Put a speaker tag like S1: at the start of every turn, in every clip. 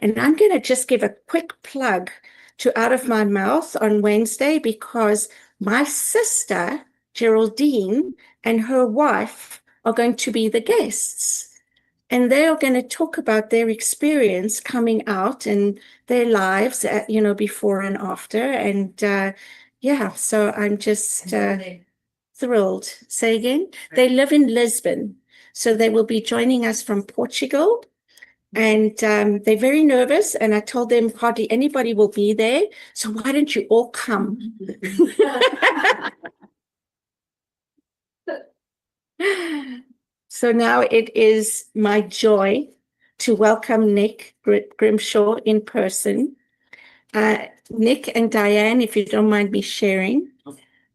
S1: And I'm going to just give a quick plug to Out of My Mouth on Wednesday, because my sister, Geraldine, and her wife are going to be the guests. And they are going to talk about their experience coming out and their lives, before and after. And so I'm just thrilled. Say again? They live in Lisbon. So they will be joining us from Portugal. And they're very nervous. And I told them hardly anybody will be there. So why don't you all come? So now it is my joy to welcome Nick Grimshawe in person. Nick and Diane, if you don't mind me sharing,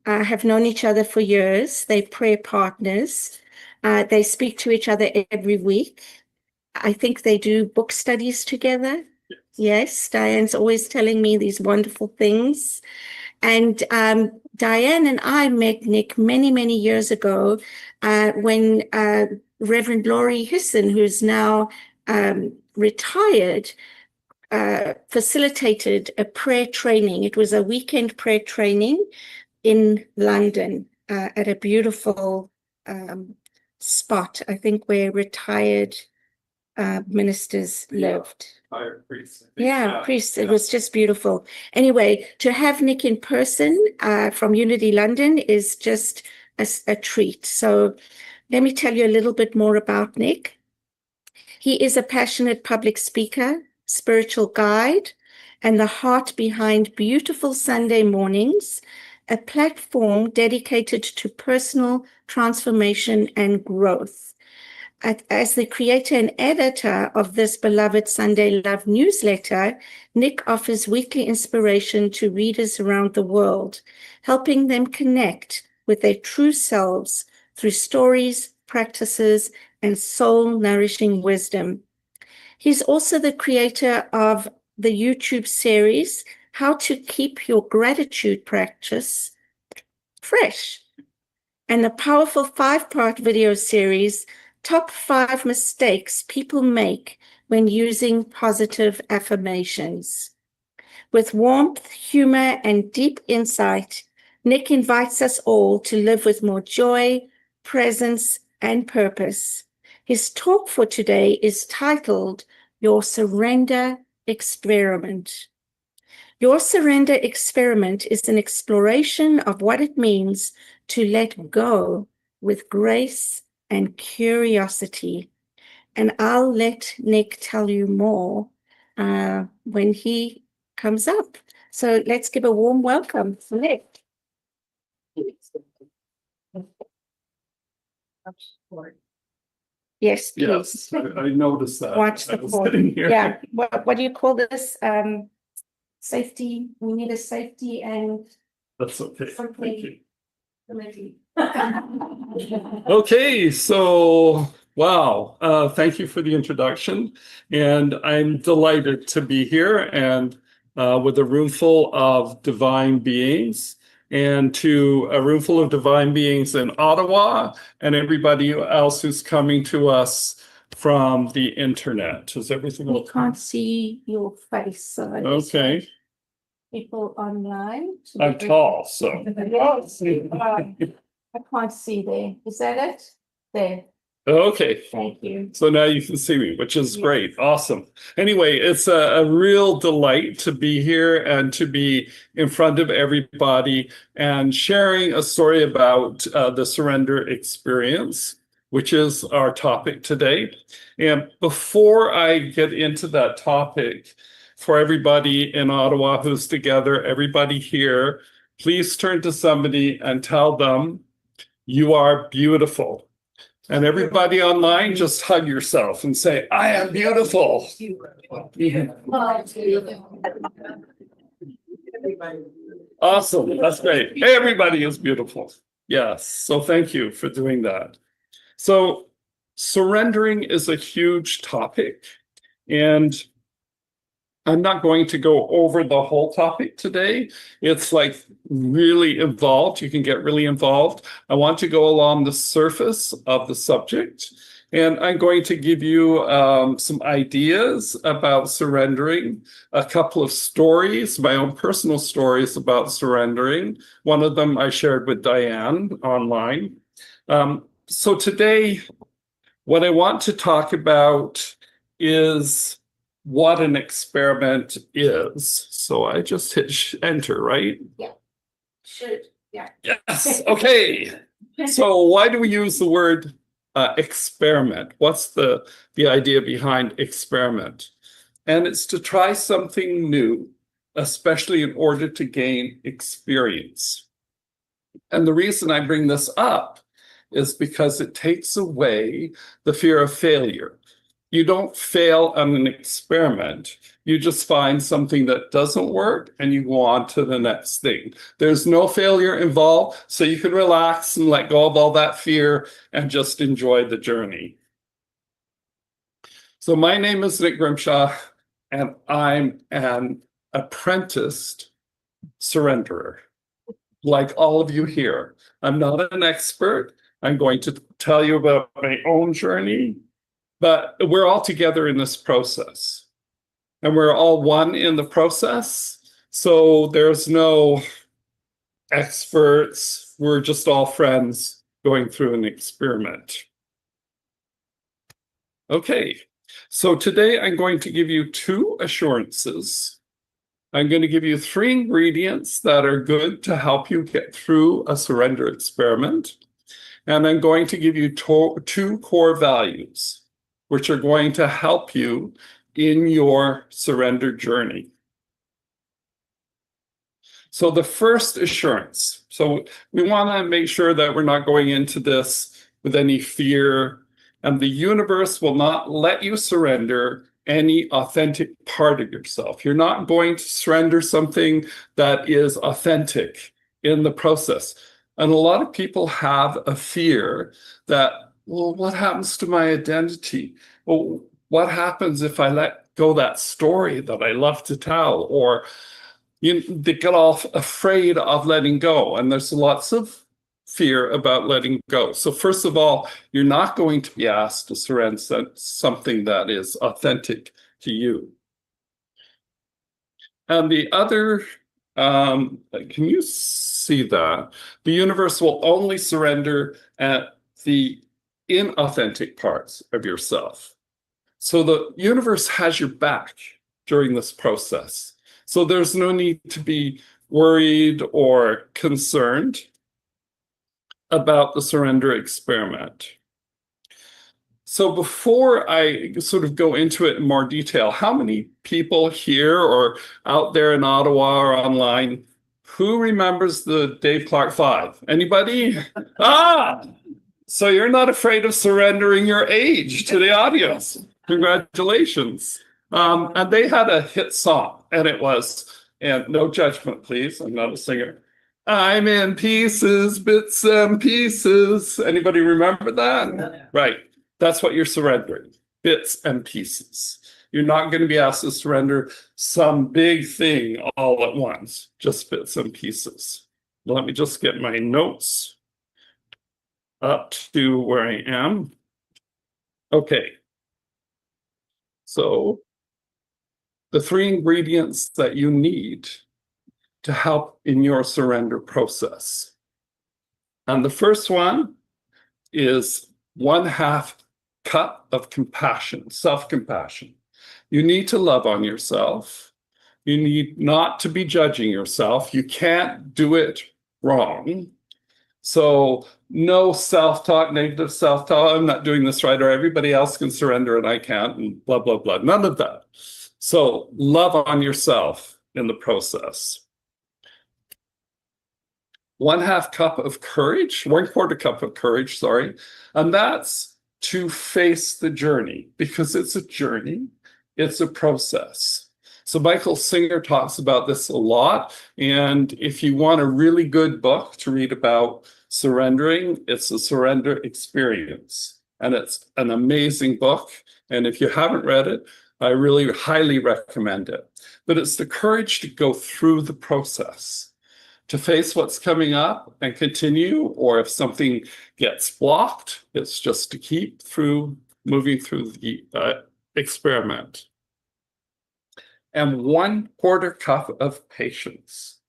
S1: have known each other for years. They're prayer partners. They speak to each other every week. I think they do book studies together. Yes, Diane's always telling me these wonderful things. And Diane and I met Nick many, many years ago when Reverend Laurie Hisson, who's now retired, facilitated a prayer training. It was a weekend prayer training in London at a beautiful spot, I think, where retired ministers lived.
S2: Priests.
S1: Yeah, priests. It was just beautiful. Anyway, to have Nick in person from Unity London is just a treat. So let me tell you a little bit more about Nick. He is a passionate public speaker, spiritual guide, and the heart behind Beautiful Sunday Mornings, a platform dedicated to personal transformation and growth. As the creator and editor of this beloved Sunday Love newsletter, Nick offers weekly inspiration to readers around the world, helping them connect with their true selves through stories, practices, and soul-nourishing wisdom. He's also the creator of the YouTube series, How to Keep Your Gratitude Practice Fresh, and the powerful 5-part video series, Top 5 Mistakes People Make When Using Positive Affirmations. With warmth, humor, and deep insight, Nick invites us all to live with more joy, presence, and purpose. His talk for today is titled, Your Surrender Experiment. Your Surrender Experiment is an exploration of what it means to let go with grace and curiosity. And I'll let Nick tell you more when he comes up. So let's give a warm welcome to Nick. Yes, please.
S2: Yes, I noticed that.
S1: Watch the board. Yeah. What do you call this? Safety. We need a safety and
S2: That's okay.
S1: something.
S2: Thank you.
S1: Committee.
S2: Okay, so wow, thank you for the introduction, and I'm delighted to be here and with a room full of divine beings, and to a room full of divine beings in Ottawa, and everybody else who's coming to us from the internet. Is everything
S1: We
S2: okay?
S1: can't see your face. So I just
S2: Okay,
S1: want people online.
S2: I'm tall, so.
S1: I can't see there. Is that it? There.
S2: Okay.
S1: Thank you.
S2: So now you can see me, which is
S1: Yes.
S2: great. Awesome. Anyway, it's a real delight to be here and to be in front of everybody and sharing a story about the surrender experience, which is our topic today. And before I get into that topic, for everybody in Ottawa who's together, everybody here, please turn to somebody and tell them you are beautiful. And everybody online, just hug yourself and say, I am beautiful. Awesome. That's great. Everybody is beautiful. Yes. So thank you for doing that. So surrendering is a huge topic, and I'm not going to go over the whole topic today. It's like really involved. You can get really involved. I want to go along the surface of the subject And I'm going to give you some ideas about surrendering, a couple of stories, my own personal stories about surrendering. One of them I shared with Diane online. So today, what I want to talk about is what an experiment is. So I just hit enter, right?
S1: Yeah. Should. Yeah.
S2: Yes. Okay. So why do we use the word experiment? What's the idea behind experiment? And it's to try something new, especially in order to gain experience. And the reason I bring this up is because it takes away the fear of failure. You don't fail on an experiment. You just find something that doesn't work and you go on to the next thing. There's no failure involved, so you can relax and let go of all that fear and just enjoy the journey. So my name is Nick Grimshawe, and I'm an apprenticed surrenderer, like all of you here. I'm not an expert. I'm going to tell you about my own journey, but we're all together in this process. And we're all one in the process. So there's no experts. We're just all friends going through an experiment. Okay, so today I'm going to give you 2 assurances. I'm going to give you 3 ingredients that are good to help you get through a surrender experiment. And I'm going to give you 2 core values, which are going to help you in your surrender journey. So the first assurance, so we want to make sure that we're not going into this with any fear, and the universe will not let you surrender any authentic part of yourself. You're not going to surrender something that is authentic in the process. And a lot of people have a fear that, well, what happens to my identity? Well, what happens if I let go that story that I love to tell? Or they get all afraid of letting go. And there's lots of fear about letting go. So first of all, you're not going to be asked to surrender something that is authentic to you. And the other, can you see that? The universe will only surrender at the inauthentic parts of yourself. So the universe has your back during this process. So there's no need to be worried or concerned about the surrender experiment. So before I sort of go into it in more detail, how many people here or out there in Ottawa or online, who remembers the Dave Clark 5? Anybody? So you're not afraid of surrendering your age to the audience. Congratulations. And they had a hit song, and it was, and no judgment, please, I'm not a singer. I'm in pieces, bits and pieces. Anybody remember that? Right. That's what you're surrendering, bits and pieces. You're not going to be asked to surrender some big thing all at once, just bits and pieces. Let me just get my notes up to where I am. Okay. So the 3 ingredients that you need to help in your surrender process. And the first one is 1/2 cup of compassion, self-compassion. You need to love on yourself. You need not to be judging yourself. You can't do it wrong. So no self-talk, negative self-talk. I'm not doing this right, or everybody else can surrender and I can't, and blah, blah, blah. None of that. So love on yourself in the process. 1/2 cup of courage, 1/4 cup of courage, sorry. And that's to face the journey, because it's a journey, it's a process. So Michael Singer talks about this a lot. And if you want a really good book to read about surrendering, it's The Surrender Experience. And it's an amazing book. And if you haven't read it, I really highly recommend it. But it's the courage to go through the process. to face what's coming up and continue, or if something gets blocked, it's just to keep moving through the experiment. And 1/4 cup of patience.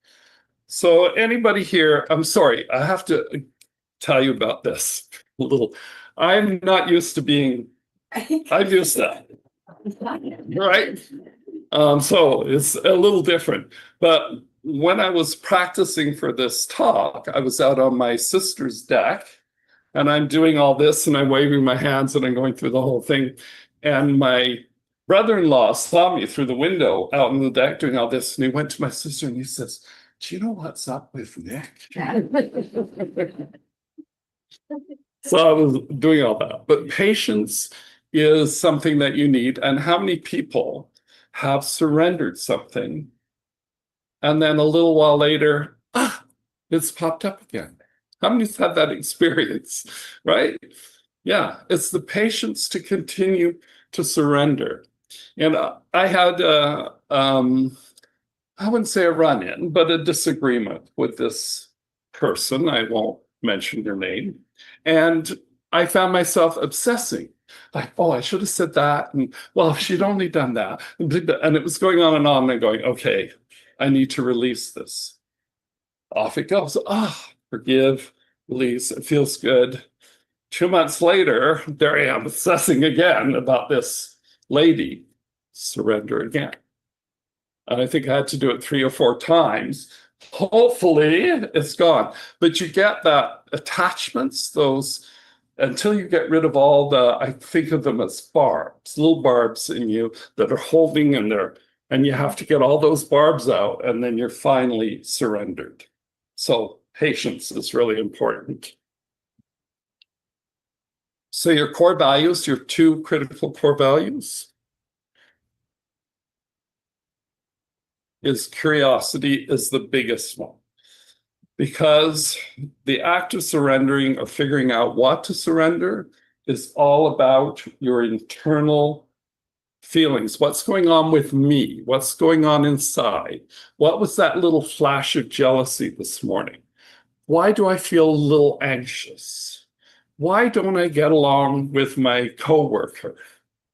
S2: So anybody here, I'm sorry, I have to tell you about this a little. I'm not used to being, I'm used to that, right? So it's a little different. But when I was practicing for this talk, I was out on my sister's deck, and I'm doing all this, and I'm waving my hands, and I'm going through the whole thing. And my brother-in-law saw me through the window out on the deck doing all this, and he went to my sister and he says, "Do you know what's up with Nick?" So I was doing all that. But patience is something that you need. And how many people have surrendered something, and then a little while later, it's popped up again? How many's had that experience, right? Yeah, it's the patience to continue to surrender. And I had, I wouldn't say a run-in, but a disagreement with this person. I won't mention their name. And I found myself obsessing, like, oh, I should have said that. And well, if she'd only done that. And it was going on and I'm going, okay, I need to release this. Off it goes. Forgive, release, it feels good. 2 months later, there I am obsessing again about this lady. Surrender again. And I think I had to do it 3 or 4 times. Hopefully it's gone. But you get that attachments, those, until you get rid of all the, I think of them as barbs, little barbs in you that are holding in there. And you have to get all those barbs out, and then you're finally surrendered. So patience is really important. So your core values, your 2 critical core values, is curiosity is the biggest one. Because the act of surrendering or figuring out what to surrender is all about your internal feelings. What's going on with me? What's going on inside? What was that little flash of jealousy this morning? Why do I feel a little anxious? Why don't I get along with my coworker?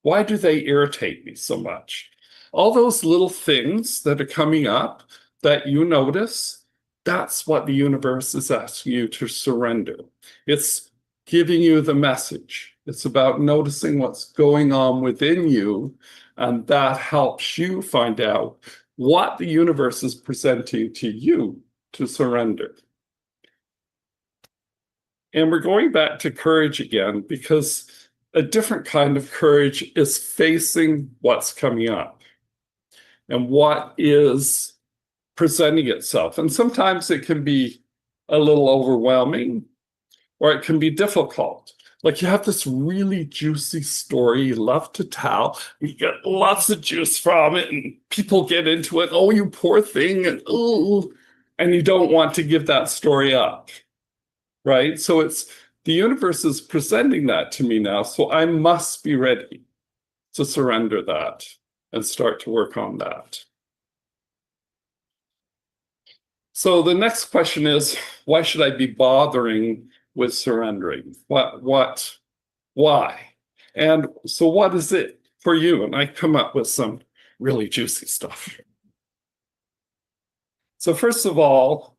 S2: Why do they irritate me so much? All those little things that are coming up that you notice, that's what the universe is asking you to surrender. It's giving you the message. It's about noticing what's going on within you, and that helps you find out what the universe is presenting to you to surrender. And we're going back to courage again, because a different kind of courage is facing what's coming up and what is presenting itself. And sometimes it can be a little overwhelming, or it can be difficult. Like you have this really juicy story you love to tell, you get lots of juice from it, and people get into it, oh, you poor thing, and oh, and you don't want to give that story up, right? So it's, the universe is presenting that to me now, so I must be ready to surrender that and start to work on that. So the next question is, why should I be bothering with surrendering? Why? And so what is it for you? And I come up with some really juicy stuff. So first of all,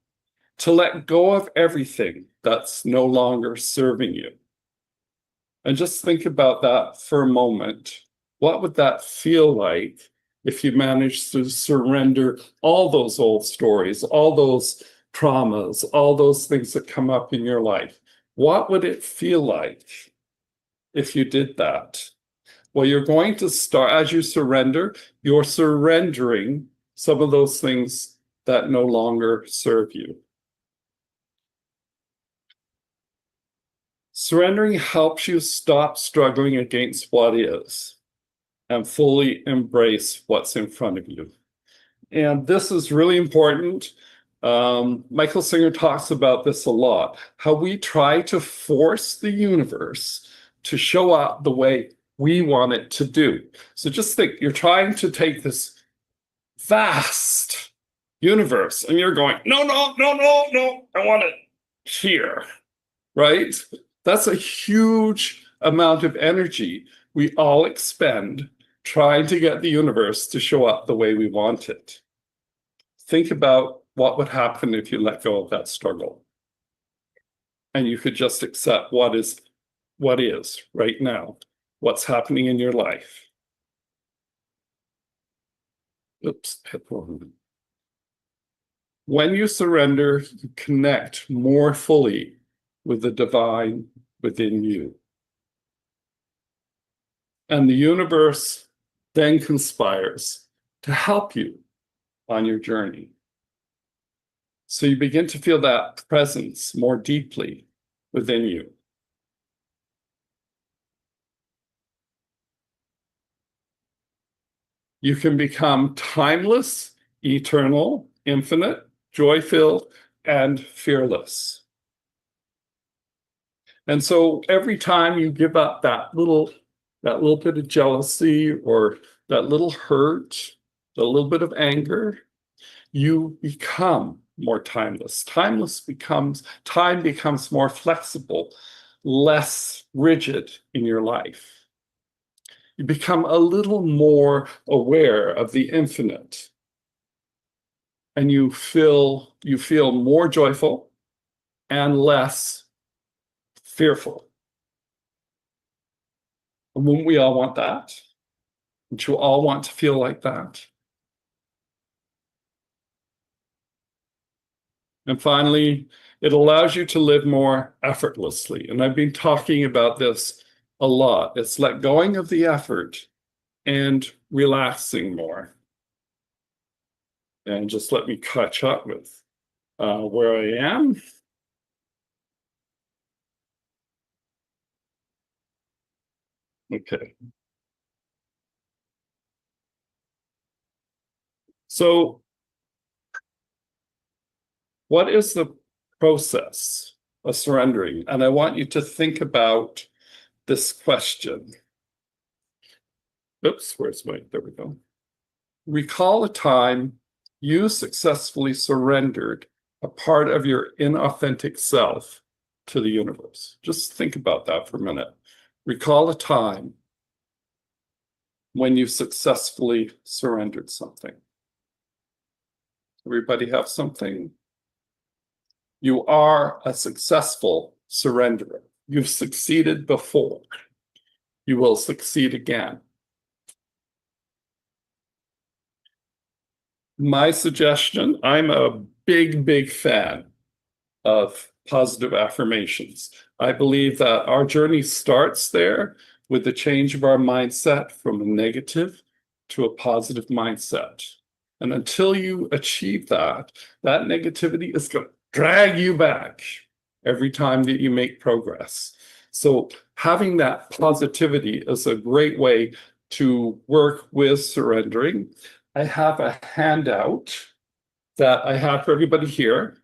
S2: to let go of everything that's no longer serving you. And just think about that for a moment. What would that feel like if you managed to surrender all those old stories, all those traumas, all those things that come up in your life? What would it feel like if you did that? Well, you're going to start, as you surrender, you're surrendering some of those things that no longer serve you. Surrendering helps you stop struggling against what is and fully embrace what's in front of you. And this is really important. Michael Singer talks about this a lot, how we try to force the universe to show up the way we want it to do. So just think, you're trying to take this vast universe, and you're going, no, no, no, no, no, I want it here, right? That's a huge amount of energy we all expend trying to get the universe to show up the way we want it. Think about what would happen if you let go of that struggle and you could just accept what is right now, what's happening in your life. Oops. When you surrender, you connect more fully with the divine within you. And the universe then conspires to help you on your journey. So you begin to feel that presence more deeply within you. You can become timeless, eternal, infinite, joy-filled, and fearless. And so every time you give up that little bit of jealousy or that little hurt, a little bit of anger, you become more timeless. Time becomes more flexible, less rigid in your life. You become a little more aware of the infinite. And you feel more joyful and less fearful. And wouldn't we all want that? Wouldn't you all want to feel like that? And finally, it allows you to live more effortlessly. And I've been talking about this a lot. It's let going of the effort and relaxing more. And just let me catch up with where I am. Okay. So what is the process of surrendering? And I want you to think about this question. Oops, there we go. Recall a time you successfully surrendered a part of your inauthentic self to the universe. Just think about that for a minute. Recall a time when you successfully surrendered something. Everybody have something? You are a successful surrenderer. You've succeeded before. You will succeed again. My suggestion, I'm a big fan of positive affirmations. I believe that our journey starts there with the change of our mindset from a negative to a positive mindset. And until you achieve that negativity is going to drag you back every time that you make progress. So having that positivity is a great way to work with surrendering. I have a handout that I have for everybody here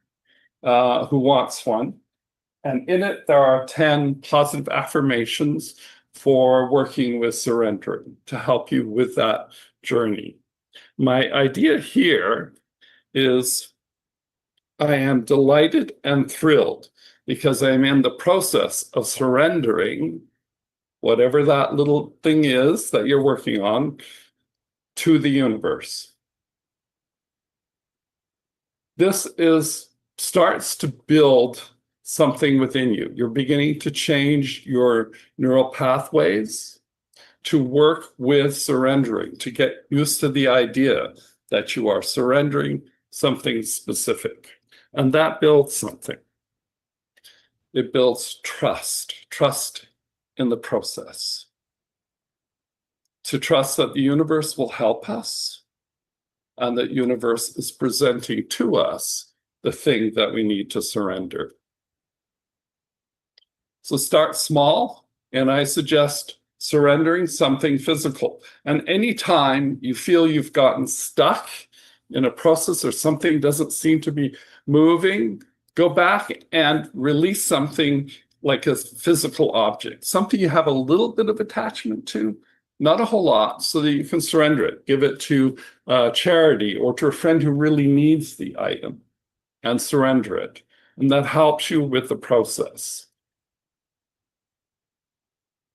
S2: who wants one. And in it, there are 10 positive affirmations for working with surrendering to help you with that journey. My idea here is I am delighted and thrilled because I'm in the process of surrendering whatever that little thing is that you're working on to the universe. This starts to build something within you. You're beginning to change your neural pathways to work with surrendering, to get used to the idea that you are surrendering something specific. And that builds something. It builds trust in the process. To trust that the universe will help us and that universe is presenting to us the thing that we need to surrender. So start small, and I suggest surrendering something physical. And anytime you feel you've gotten stuck in a process or something doesn't seem to be moving, go back and release something like a physical object, something you have a little bit of attachment to. not a whole lot, so that you can surrender it. Give it to charity or to a friend who really needs the item and surrender it. And that helps you with the process.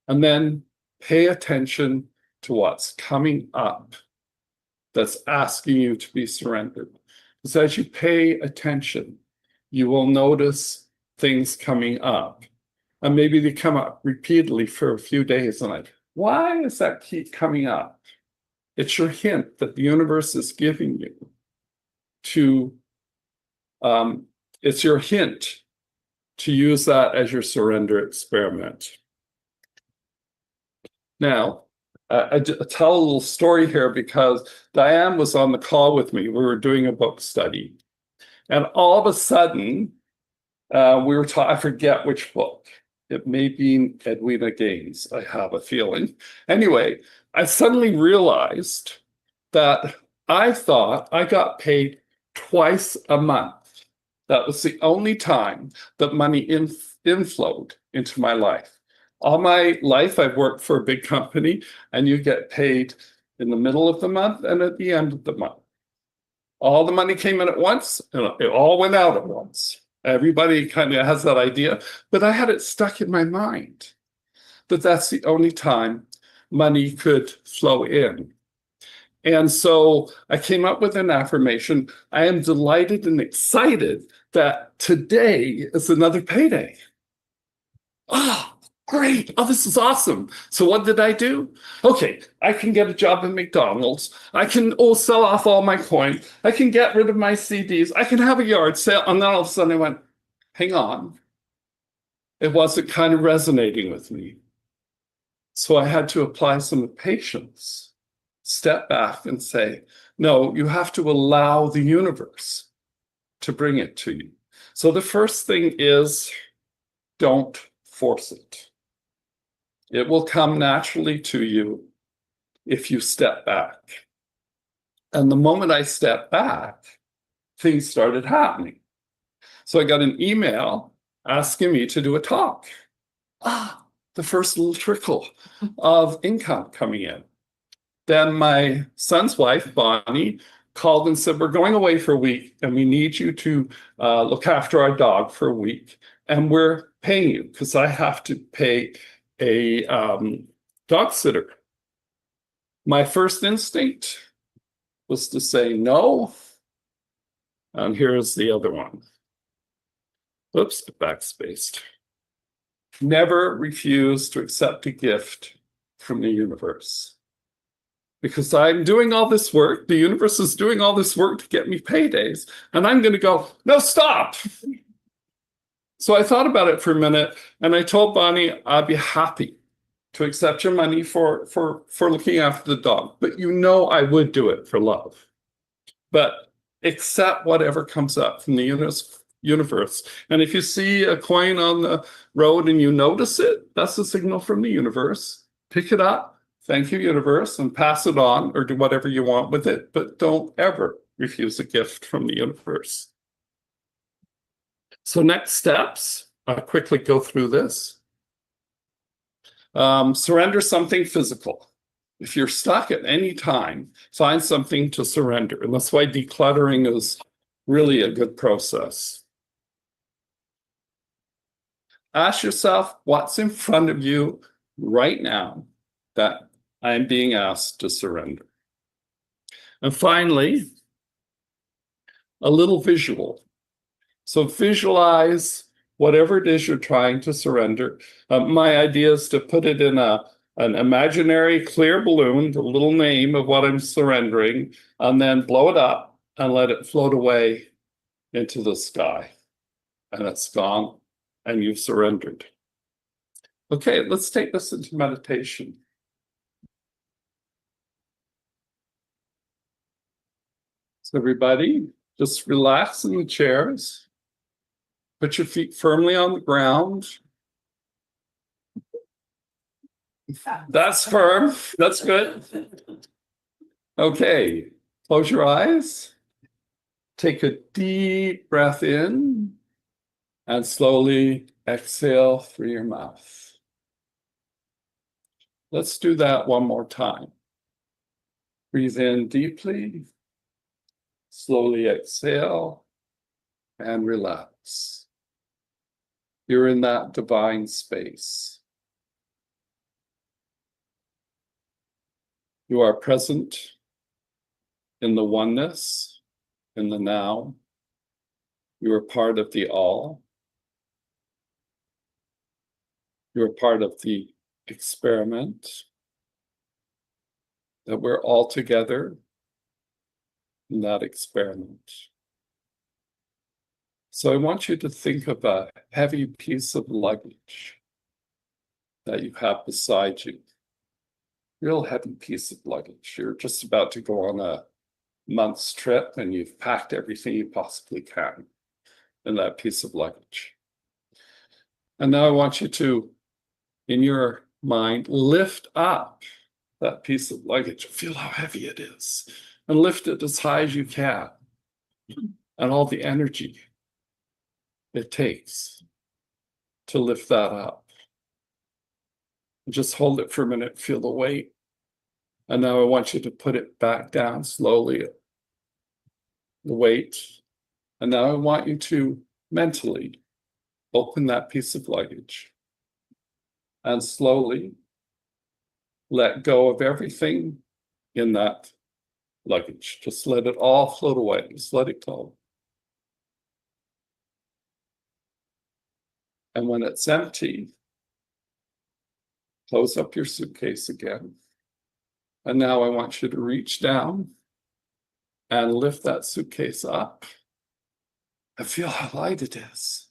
S2: And then pay attention to what's coming up that's asking you to be surrendered. Because as you pay attention, you will notice things coming up. And maybe they come up repeatedly for a few days. And like, why does that keep coming up? It's your hint that the universe is giving you to, it's your hint to use that as your surrender experiment. Now, I tell a little story here because Diane was on the call with me. We were doing a book study. And all of a sudden, we were talking, I forget which book. It may be Edwina Gaines, I have a feeling. Anyway, I suddenly realized that I thought I got paid twice a month. That was the only time that money inflowed into my life. All my life, I've worked for a big company, and you get paid in the middle of the month and at the end of the month. All the money came in at once, and it all went out at once. Everybody kind of has that idea, but I had it stuck in my mind that that's the only time money could flow in. And so I came up with an affirmation. I am delighted and excited that today is another payday. Oh, great. Oh, this is awesome. So what did I do? Okay, I can get a job at McDonald's. I can sell off all my coins. I can get rid of my CDs. I can have a yard sale. And then all of a sudden I went, hang on. It wasn't kind of resonating with me. So I had to apply some patience, step back and say, no, you have to allow the universe to bring it to you. So the first thing is, don't force it. It will come naturally to you if you step back. And the moment I stepped back, things started happening. So I got an email asking me to do a talk. The first little trickle of income coming in. Then my son's wife, Bonnie, called and said, we're going away for a week and we need you to look after our dog for a week. And we're paying you because I have to pay a dog sitter. My first instinct was to say no. And here's the other one. Oops, backspaced. Never refuse to accept a gift from the universe. Because I'm doing all this work, the universe is doing all this work to get me paydays, and I'm going to go, no, stop. So I thought about it for a minute, and I told Bonnie I'd be happy to accept your money for looking after the dog. But you know I would do it for love. But accept whatever comes up from the universe. And if you see a coin on the road and you notice it, that's a signal from the universe. Pick it up. Thank you, universe, and pass it on or do whatever you want with it, but don't ever refuse a gift from the universe. So next steps, I'll quickly go through this. Surrender something physical. If you're stuck at any time, find something to surrender. And that's why decluttering is really a good process. Ask yourself what's in front of you right now that I'm being asked to surrender. And finally, a little visual. So visualize whatever it is you're trying to surrender. My idea is to put it in an imaginary clear balloon, the little name of what I'm surrendering, and then blow it up and let it float away into the sky. And it's gone, and you've surrendered. Okay, let's take this into meditation. So everybody, just relax in the chairs. Put your feet firmly on the ground. That's firm. That's good. Okay, close your eyes. Take a deep breath in and slowly exhale through your mouth. Let's do that one more time. Breathe in deeply, slowly exhale, and relax. You're in that divine space. You are present in the oneness, in the now. You are part of the all. You are part of the experiment, that we're all together in that experiment. So I want you to think of a heavy piece of luggage that you have beside you. Real heavy piece of luggage. You're just about to go on a month's trip and you've packed everything you possibly can in that piece of luggage. And now I want you to, in your mind, lift up that piece of luggage. Feel how heavy it is and lift it as high as you can, and all the energy it takes to lift that up. Just hold it for a minute, feel the weight. And now I want you to put it back down slowly, the weight. And now I want you to mentally open that piece of luggage and slowly let go of everything in that luggage. Just let it all float away. Just let it go. And when it's empty, close up your suitcase again. And now I want you to reach down and lift that suitcase up and feel how light it is.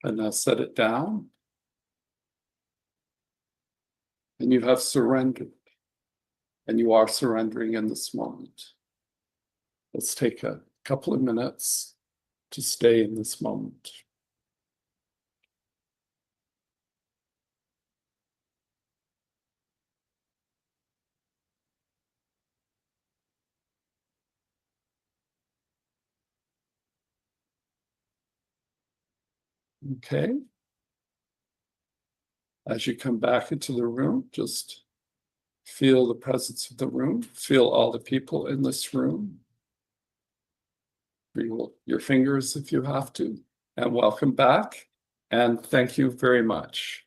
S2: And now set it down. And you have surrendered. And you are surrendering in this moment. Let's take a couple of minutes to stay in this moment. Okay. As you come back into the room, just feel the presence of the room. Feel all the people in this room. Feel your fingers if you have to. And welcome back. And thank you very much.